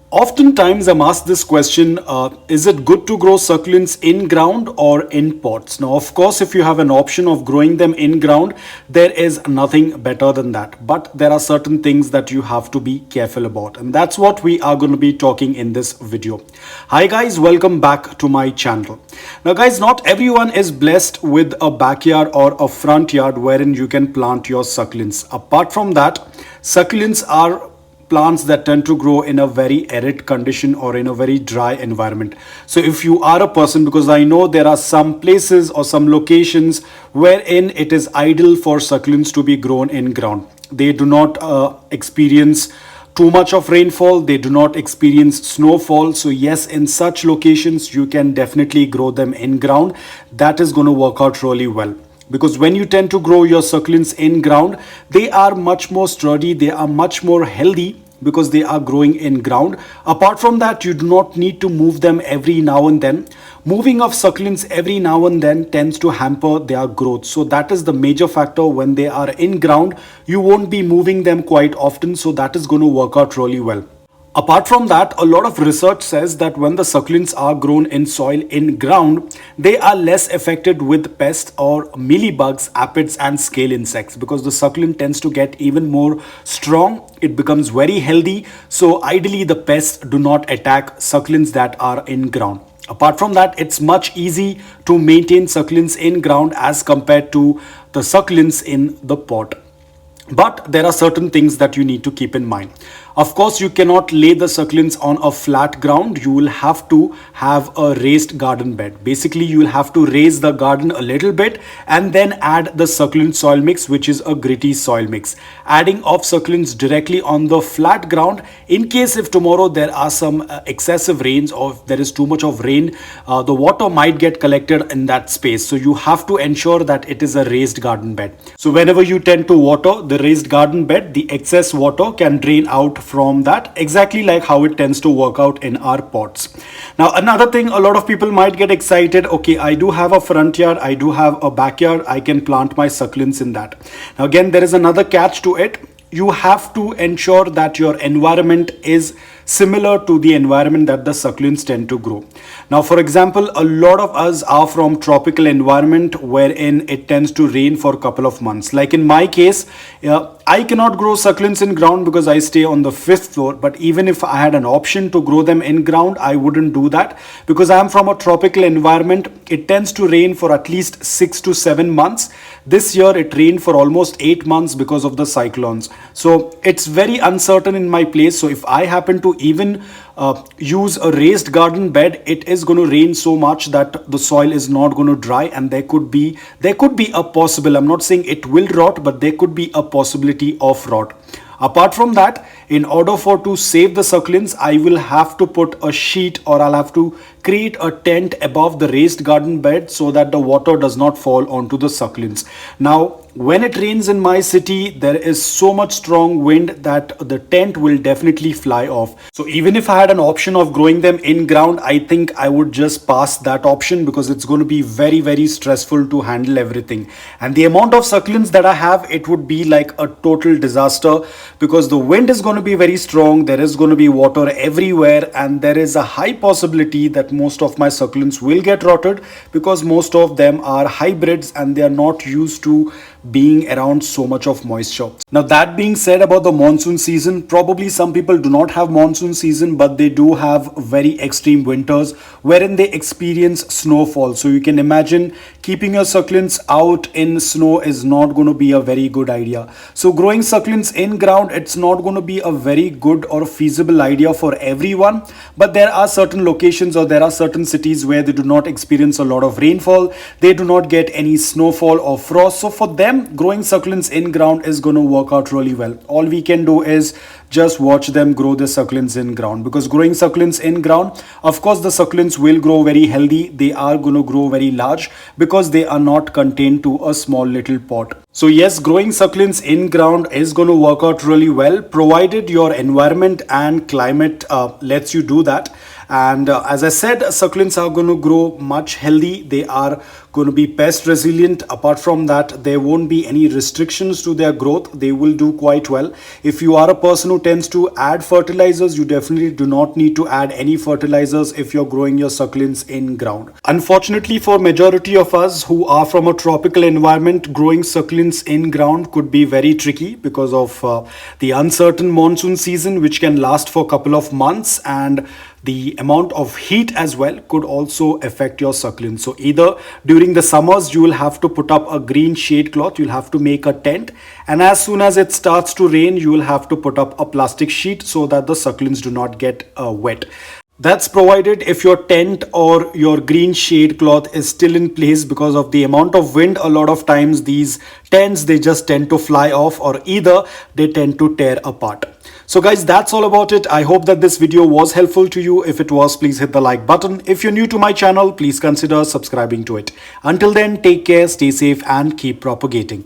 Oftentimes I'm asked this question, is it good to grow succulents in ground or in pots? Now, of course, if you have an option of growing them in ground, there is nothing better than that. But there are certain things that you have to be careful about. And that's what we are going to be talking in this video. Hi guys, welcome back to my channel. Now guys, not everyone is blessed with a backyard or a front yard wherein you can plant your succulents. Apart from that, succulents are plants that tend to grow in a very arid condition or in a very dry environment. So if you are a person, because I know there are some places or some locations wherein it is ideal for succulents to be grown in ground. They do not experience too much of rainfall, they do not experience snowfall. So yes, in such locations you can definitely grow them in ground. That is going to work out really well. Because when you tend to grow your succulents in ground, they are much more sturdy, they are much more healthy because they are growing in ground. Apart from that, you do not need to move them every now and then. Moving of succulents every now and then tends to hamper their growth. So that is the major factor. When they are in ground, you won't be moving them quite often. So that is going to work out really well. Apart from that, a lot of research says that when the succulents are grown in soil in ground, they are less affected with pests or mealybugs, aphids and scale insects, because the succulent tends to get even more strong. It becomes very healthy. So ideally the pests do not attack succulents that are in ground. Apart from that, it's much easy to maintain succulents in ground as compared to the succulents in the pot. But there are certain things that you need to keep in mind. Of course, you cannot lay the succulents on a flat ground. You will have to have a raised garden bed. Basically, you will have to raise the garden a little bit and then add the succulent soil mix, which is a gritty soil mix. Adding of succulents directly on the flat ground, in case if tomorrow there are some excessive rains or if there is too much of rain, the water might get collected in that space. So you have to ensure that it is a raised garden bed. So whenever you tend to water the raised garden bed, the excess water can drain out from that, exactly like how it tends to work out in our pots. Now another thing, a lot of people might get excited, okay, I do have a front yard, I do have a backyard, I can plant my succulents in that. Now again, there is another catch to it. You have to ensure that your environment is similar to the environment that the succulents tend to grow. Now, for example, a lot of us are from tropical environment wherein it tends to rain for a couple of months. Like in my case, I cannot grow succulents in ground because I stay on the 5th floor. But even if I had an option to grow them in ground, I wouldn't do that because I am from a tropical environment. It tends to rain for at least 6 to 7 months. This year it rained for almost 8 months because of the cyclones. So it's very uncertain in my place. So if I happen to even use a raised garden bed, it is going to rain so much that the soil is not going to dry, and there could be a possible, I'm not saying it will rot, but there could be a possibility of rot. Apart from that, in order for to save the succulents, I will have to put a sheet, or I'll have to create a tent above the raised garden bed so that the water does not fall onto the succulents. Now, when it rains in my city, there is so much strong wind that the tent will definitely fly off. So even if I had an option of growing them in ground, I think I would just pass that option because it's going to be very, very stressful to handle everything. And the amount of succulents that I have, it would be like a total disaster because the wind is going to be very strong. There is going to be water everywhere, and there is a high possibility that most of my succulents will get rotted because most of them are hybrids and they are not used to being around so much of moisture. Now that being said, about the monsoon season, probably some people do not have monsoon season, but they do have very extreme winters wherein they experience snowfall. So you can imagine keeping your succulents out in snow is not going to be a very good idea. So growing succulents in ground, it's not going to be a very good or feasible idea for everyone, but there are certain locations or there are certain cities where they do not experience a lot of rainfall, they do not get any snowfall or frost. So for them, growing succulents in ground is going to work out really well. All we can do is just watch them grow the succulents in ground, because growing succulents in ground, of course the succulents will grow very healthy, they are going to grow very large because they are not contained to a small little pot. So yes, growing succulents in ground is going to work out really well, provided your environment and climate lets you do that. And as I said, succulents are going to grow much healthy. They are going to be pest resilient. Apart from that, there won't be any restrictions to their growth. They will do quite well. If you are a person who tends to add fertilizers, you definitely do not need to add any fertilizers if you're growing your succulents in ground. Unfortunately, for majority of us who are from a tropical environment, growing succulents in ground could be very tricky because of the uncertain monsoon season, which can last for a couple of months, and the amount of heat as well could also affect your succulents. So either during the summers you will have to put up a green shade cloth, you'll have to make a tent, and as soon as it starts to rain you will have to put up a plastic sheet so that the succulents do not get wet. That's provided if your tent or your green shade cloth is still in place. Because of the amount of wind, a lot of times these tents, they just tend to fly off, or either they tend to tear apart. So guys, that's all about it. I hope that this video was helpful to you. If it was, please hit the like button. If you're new to my channel, please consider subscribing to it. Until then, take care, stay safe, and keep propagating.